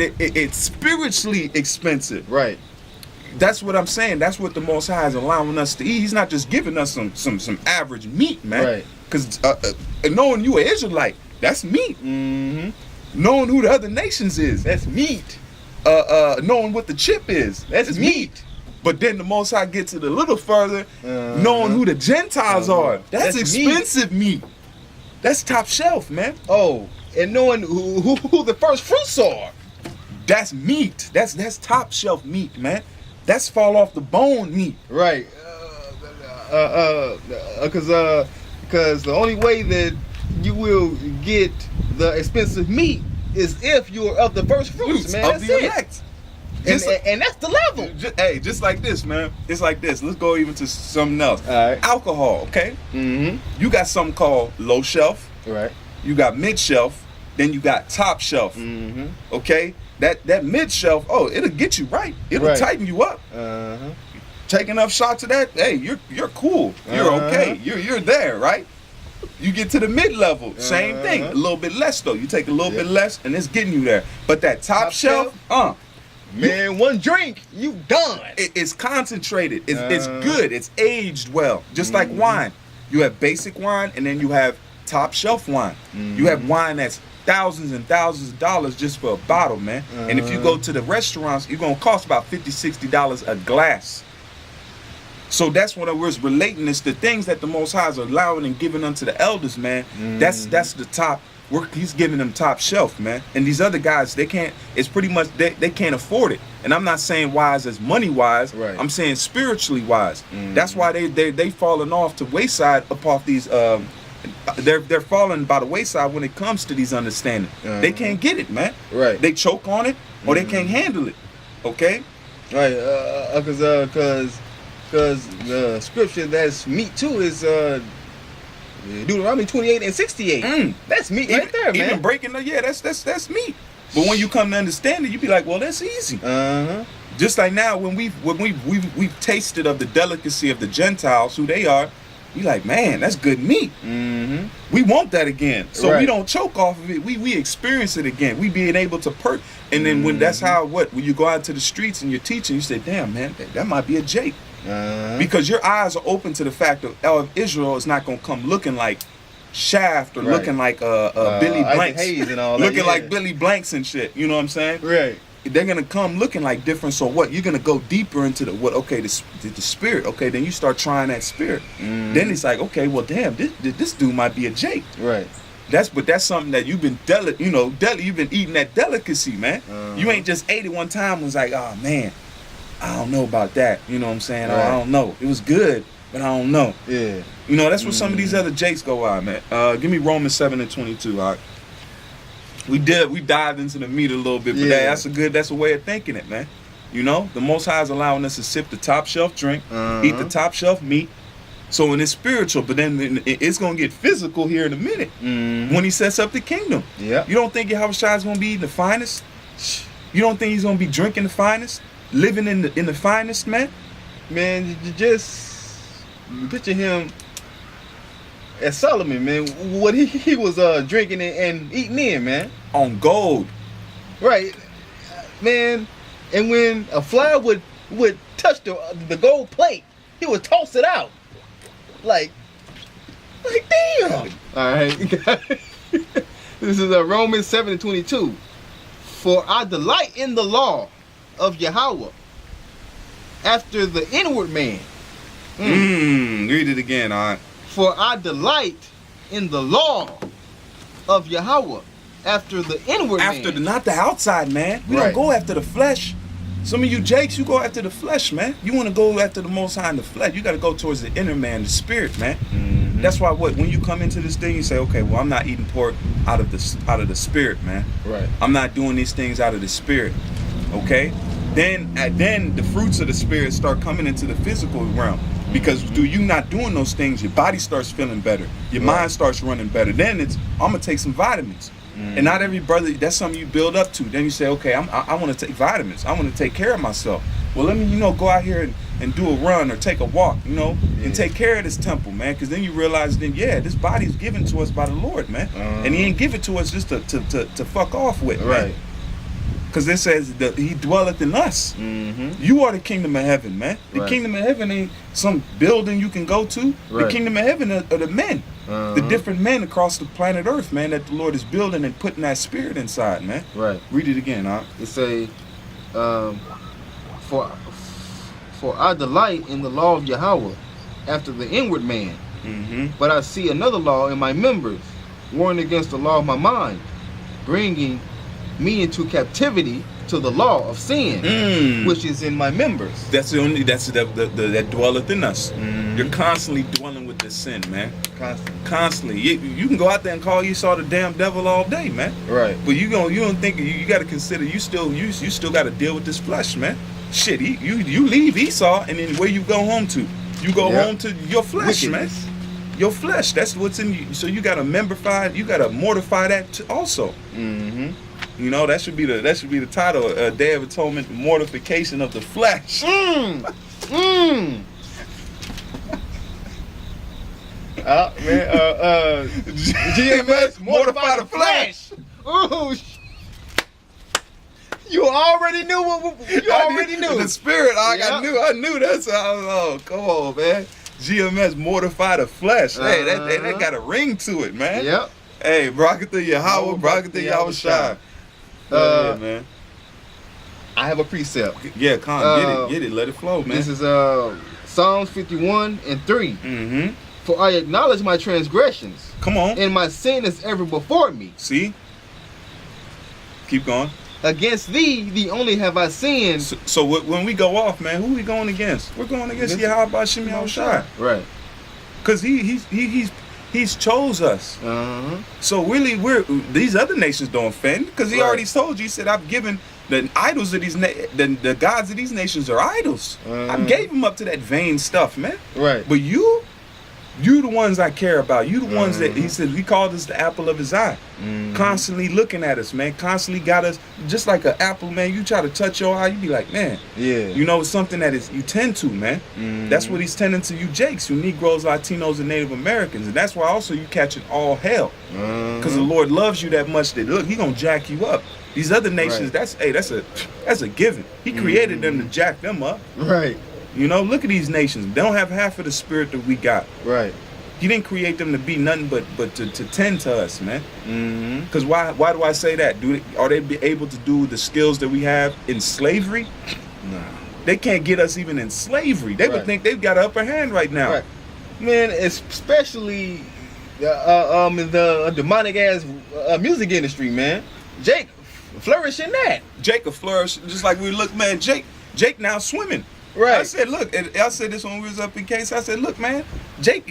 it's spiritually expensive. Right. That's what I'm saying. That's what the Most High is allowing us to eat. He's not just giving us some average meat, man. Right. Because knowing you an Israelite, that's meat. Mm-hmm. Knowing who the other nations is, That's meat. knowing what the chip is, That's meat. But then the Most High gets it a little further, knowing who the Gentiles are. That's expensive meat. That's top shelf, man. Oh, and knowing who the first fruits are. That's meat. That's top shelf meat, man. That's fall off the bone meat. Right. Because the only way that you will get the expensive meat is if you're of the first fruits, man. Of the elect. And that's the level. Just like this, man. It's like this. Let's go even to something else. All right. Alcohol, okay? Mm-hmm. You got something called low shelf. Right. You got mid shelf. Then you got top shelf. Mm-hmm. Okay? That mid shelf, it'll get you right. It'll tighten you up. Uh-huh. Take enough shots of that, hey, you're cool. You're okay. You're there, right? You get to the mid level, same thing. A little bit less though. You take a little bit less, and it's getting you there. But that top shelf, man, one drink, you done. It's concentrated. It's good. It's aged well, just like wine. You have basic wine, and then you have top shelf wine. You have wine that's thousands and thousands of dollars just for a bottle, man. And if you go to the restaurants, you're gonna cost about $50-$60 a glass. So that's what I was relating this to things that the Most High is allowing and giving unto the elders, man. That's the top. He's giving them top shelf, man. And these other guys, they can't. It's pretty much they can't afford it. And I'm not saying wise as money wise. Right. I'm saying spiritually wise. That's why they falling off to wayside up off these. They're falling by the wayside when it comes to these understanding. They can't get it, man. Right. They choke on it or they can't handle it. Okay. Right. Because the scripture that's meat too is Deuteronomy 28 and 68. That's meat right there, man. Even breaking that's meat. But when you come to understand it, you be like, well, that's easy. Just like now, when we've tasted of the delicacy of the Gentiles, who they are, we like, man, that's good meat. We want that again, so we don't choke off of it. We experience it again. We being able to and then when that's how when you go out to the streets and you're teaching, you say, damn, man, that might be a Jake. Because your eyes are open to the fact of Israel is not going to come looking like Shaft or looking like Billy Blanks, Hayes and all that, looking like Billy Blanks and shit. You know what I'm saying? Right. They're gonna come looking like different. So what? You're gonna go deeper into the spirit. Okay, then you start trying that spirit. Then it's like, okay, well, damn, this dude might be a Jake. Right. That's something that you've been you've been eating that delicacy, man. You ain't just ate it one time and was like, oh man, I don't know about that. You know what I'm saying? I don't know. It was good, but I don't know. Yeah. You know, that's what some of these other Jakes go on, man. Give me Romans 7 and 22, all right? We dived into the meat a little bit, but that's a way of thinking it, man. You know, the Most High is allowing us to sip the top shelf drink, eat the top shelf meat. So when it's spiritual, but then it's gonna get physical here in a minute when He sets up the kingdom. Yeah. You don't think Yahushua is gonna be eating the finest? You don't think He's gonna be drinking the finest, living in the finest, man? Man, you just picture Him as Solomon, man. What he was drinking and eating in, man. On gold. Right, man. And when a fly would touch the gold plate, he would toss it out. Like damn. All right. This is Romans 7 and 22. For I delight in the law of Yahweh after the inward man. Read it again, all right. For I delight in the law of Yahweh after the inward man. Not the outside, man. We don't go after the flesh. Some of you Jakes, you go after the flesh, man. You want to go after the Most High in the flesh. You got to go towards the inner man, the spirit, man. That's why when you come into this thing, you say, okay, well, I'm not eating pork out of the spirit, man. Right. I'm not doing these things out of the spirit. Okay. Then the fruits of the spirit start coming into the physical realm. Because through you not doing those things, your body starts feeling better. Your mind starts running better. Then I'm gonna take some vitamins. And not every brother, that's something you build up to. Then you say, okay, I want to take vitamins. I want to take care of myself. Well, let me, go out here and do a run or take a walk, and take care of this temple, man. Because then you realize, this body is given to us by the Lord, man. And He ain't give it to us just to fuck off with, right? Man. Because it says that he dwelleth in us. Mm-hmm. You are the kingdom of heaven, man. The Right. kingdom of heaven ain't some building you can go to. Right. The kingdom of heaven are the men. Uh-huh. The different men across the planet Earth, man, that the Lord is building and putting that spirit inside, man. Right. Read it again, huh? It say, for I delight in the law of Yahweh after the inward man, Mm-hmm. but I see another law in my members, warring against the law of my mind, bringing me into captivity to the law of sin, which is in my members. That's the only. That's that dwelleth in us. Mhm. You're constantly dwelling with this sin, man. Constantly. Constantly. You can go out there and call Esau the damn devil all day, man. Right. But you don't think you got to consider you still got to deal with this flesh, man. Shit, you leave Esau and then where you go home to? You go Yep. home to your flesh, Wickedness. man. Your flesh. That's what's in you. So you got to you got to mortify that also. Mm-hmm. You know, that should be the title, Day of Atonement, mortification of the flesh. GMS, mortify the flesh. Ooh, you already knew you already knew. The spirit, I Yep. knew that's come on, man. GMS, mortify the flesh. Hey, that got a ring to it, man. Yep. Hey, Barakatha Yahweh, Barakatha Yahweh Shai. Yeah, man. I have a precept. Yeah, get it, let it flow, man. This is Psalms 51:3. Mm-hmm. For I acknowledge my transgressions, Come on. and my sin is ever before me. See? Keep going. Against thee, thee only have I sinned. So when we go off, man, who we going against? We're going against Yahweh Shem Yahweh Shai. Right. Because he's chose us. Uh-huh. So really, these other nations don't offend, because he Right. already told you. He said, "I've given the idols of these the gods of these nations are idols. I gave them up to that vain stuff, man. Right. But you the ones I care about. You the ones that he said he called us the apple of his eye. Constantly looking at us, man. Constantly got us just like an apple, man. You try to touch your eye, you be like, man. Yeah. You know, it's something that is you tend to, man. That's what he's tending to you, Jakes, you Negroes, Latinos, and Native Americans, and that's why also you catching all hell, because the Lord loves you that much that look, he gonna jack you up. These other nations, Right. that's a given. He created them to jack them up. Right. You know, look at these nations. They don't have half of the spirit that we got. Right. He didn't create them to be nothing but to tend to us, man. Mm-hmm. Because why do I say that? Are they be able to do the skills that we have in slavery? Nah. They can't get us even in slavery. They would Right. think they've got an upper hand right now. Right. Man, especially in the demonic ass music industry, man. Jake flourish in that. Jake will flourish just like we look, man. Jake now swimming. Right. I said, look, and I said this when we was up in case. I said, look, man, Jake,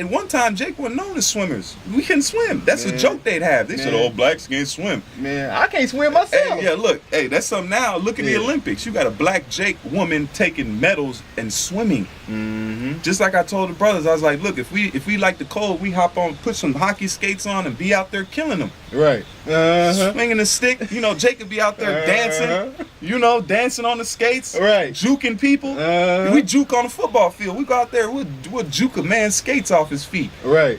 at one time, Jake wasn't known as swimmers. We couldn't swim. That's a Man. joke they'd have. They said, Man. oh, blacks can't swim. Man, I can't swim myself. Hey, yeah, look, hey, that's something now. Look at the Yeah. Olympics. You got a black Jake woman taking medals and swimming. Mm-hmm. Just like I told the brothers, I was like, look, if we like the cold, we hop on, put some hockey skates on, and be out there killing them. Right. Uh-huh. Swinging the stick. You know, Jake could be out there dancing. You know, dancing on the skates. Right. Juking people. Uh-huh. We juke on the football field. We go out there, we'll juke a man's skates off his feet. Right.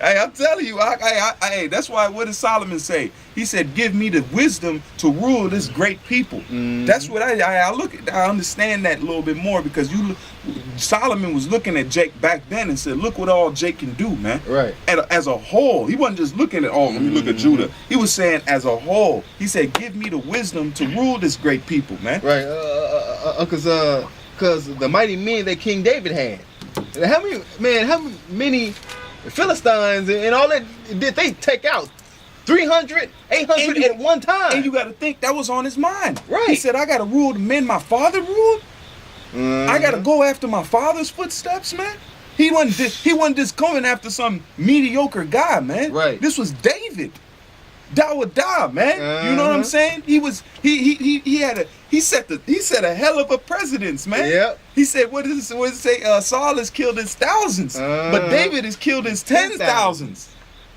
Hey, I'm telling you, I that's why, what did Solomon say? He said, give me the wisdom to rule this great people. That's what I understand that a little bit more, because Solomon was looking at Jake back then and said, look what all Jake can do, man. Right. As a whole. He wasn't just looking at, oh, let me look at Judah. He was saying as a whole. He said, give me the wisdom to rule this great people, man. Right. Because the mighty men that King David had. How many Philistines and all that did they take out? 300, 800 at one time. And you got to think that was on his mind. Right. He said, I got to rule the men my father ruled. I got to go after my father's footsteps, man. He wasn't just coming after some mediocre guy, man. Right. This was David. Da, man. You know what I'm saying? He set a hell of a precedence, man. Yep. He said, what does it say? Saul has killed his thousands, but David has killed his 10,000s.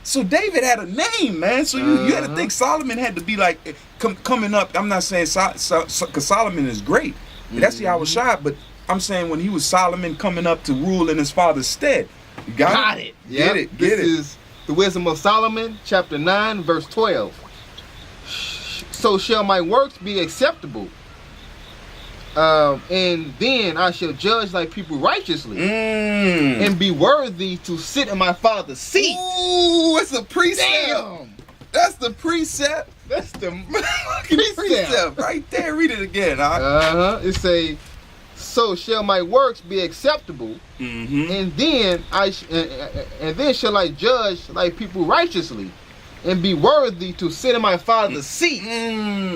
So David had a name, man. So you had to think Solomon had to be like coming up. I'm not saying because Solomon is great. That's Yahweh Shai, but I'm saying when he was Solomon coming up to rule in his father's stead. You got it? Yep. Get it. This is the Wisdom of Solomon, chapter 9, verse 12. so shall my works be acceptable. And then I shall judge thy people righteously, and be worthy to sit in my Father's seat. Ooh, it's a precept. Damn. That's the precept. That's the Precept right there. Read it again. Huh? It say, so shall my works be acceptable, and then and then shall I judge thy people righteously, and be worthy to sit in my Father's seat.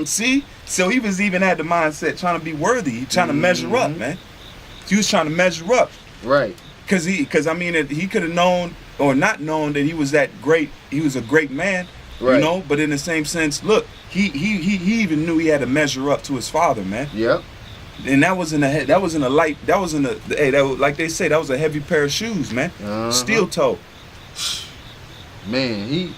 See? So he was even at the mindset trying to be worthy, trying to measure up, man. He was trying to measure up. Right. Because I mean, he could have known or not known that he was that great. He was a great man, right. You know. But in the same sense, look, he even knew he had to measure up to his father, man. Yep. And that wasn't a light. That wasn't a. Hey, that was, like they say, that was a heavy pair of shoes, man. Steel toe. Man,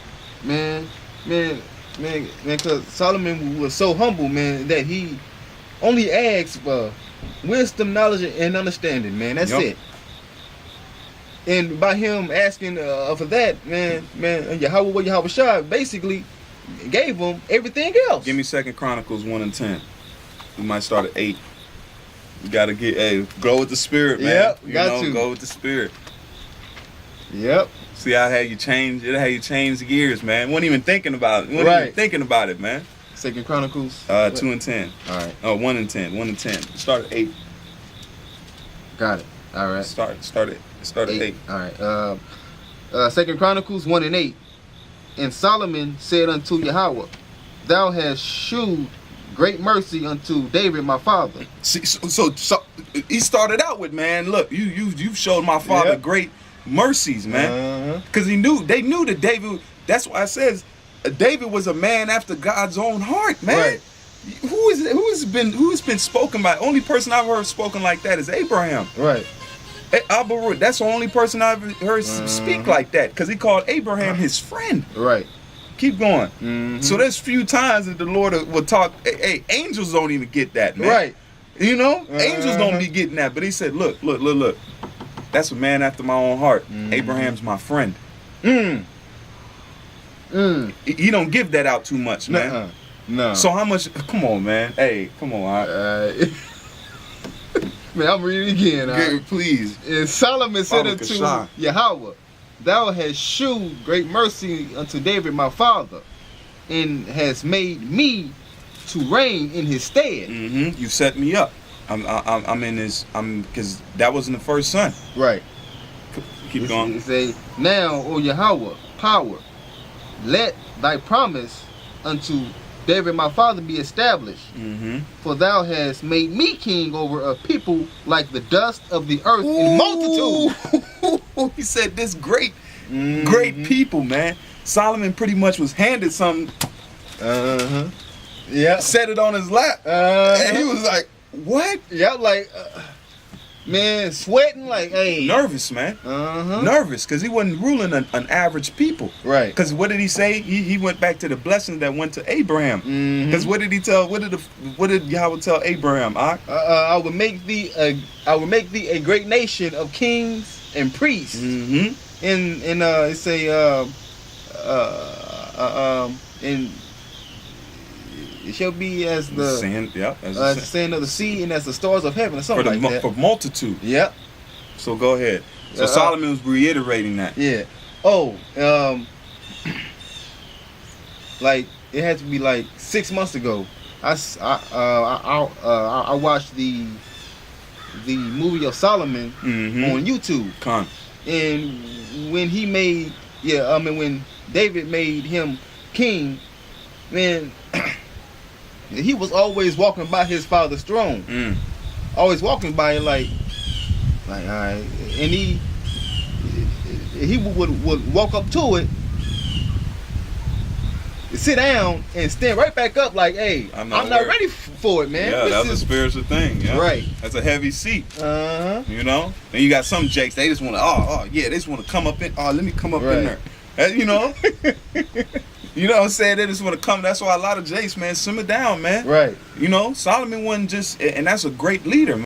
because Solomon was so humble, man, that he only asked for wisdom, knowledge, and understanding, man. That's it. And by him asking for that, man, Yahweh Shah basically gave him everything else. Give me 2 Chronicles 1 and 10. We might start at 8. You gotta go with the spirit, man. Yep, Go with the spirit. Yep. See how you change the gears, man. Wasn't even thinking about it. Wasn't even thinking about it, man. 2 Chronicles 2 and 10. All right. Oh, 1 and 10. 1 and 10. Start at 8. Got it. All right. Start at 8. All right. 2 Chronicles 1 and 8. And Solomon said unto Yahweh, Thou hast shewed great mercy unto David my father. See, so he started out with, man, look, you've showed my father great mercies, man. Because they knew that David. That's why it says David was a man after God's own heart, man. Right. Who's been spoken by? Only person I've heard spoken like that is Abraham. Right. That's the only person I've heard speak like that, because he called Abraham his friend. Right. Keep going. So there's few times that the Lord will talk. Hey, angels don't even get that, man. Right. You know, angels don't be getting that. But he said, look. That's a man after my own heart. Abraham's my friend. He don't give that out too much, man. No. So how much? Come on, man. Hey, come on. Man, I'm reading again. Please. And Solomon said unto Yahweh, Thou hast shewed great mercy unto David my father, and hast made me to reign in his stead. You set me up. I'm in his. Because that wasn't the first son. Right. Keep going. It say, Now, O Yahweh, power, let thy promise unto David my father be established. For thou hast made me king over a people like the dust of the earth in multitude. He said this great people, man. Solomon pretty much was handed something. Yeah. Set it on his lap. And he was like, what? Yeah, like, man, sweating, like, hey. Nervous, man. Nervous, because he wasn't ruling an average people. Right. Because what did he say? He went back to the blessing that went to Abraham. Because what did he tell? What did Yahweh tell Abraham? I will make thee a great nation of kings and priests. And it say and it shall be as the sand, as the sand of the sea and as the stars of heaven, or something like that. For multitude. Yep. So go ahead. So Solomon was reiterating that. Yeah. Oh, like it had to be like 6 months ago. I watched the movie of Solomon on YouTube. And when he made, when David made him king, man, he was always walking by his father's throne. Always walking by it like all right. And he would walk up to it, sit down, and stand right back up like, hey, I'm not ready for it, man. Yeah, that's a spiritual thing. Yeah. Right. That's a heavy seat. You know? And you got some jakes, they just want to, they just want to come up in, let me come up in there. You know? You know what I'm saying? They just want to come. That's why a lot of jakes, man, simmer down, man. Right. You know, Solomon wasn't just, and that's a great leader, man.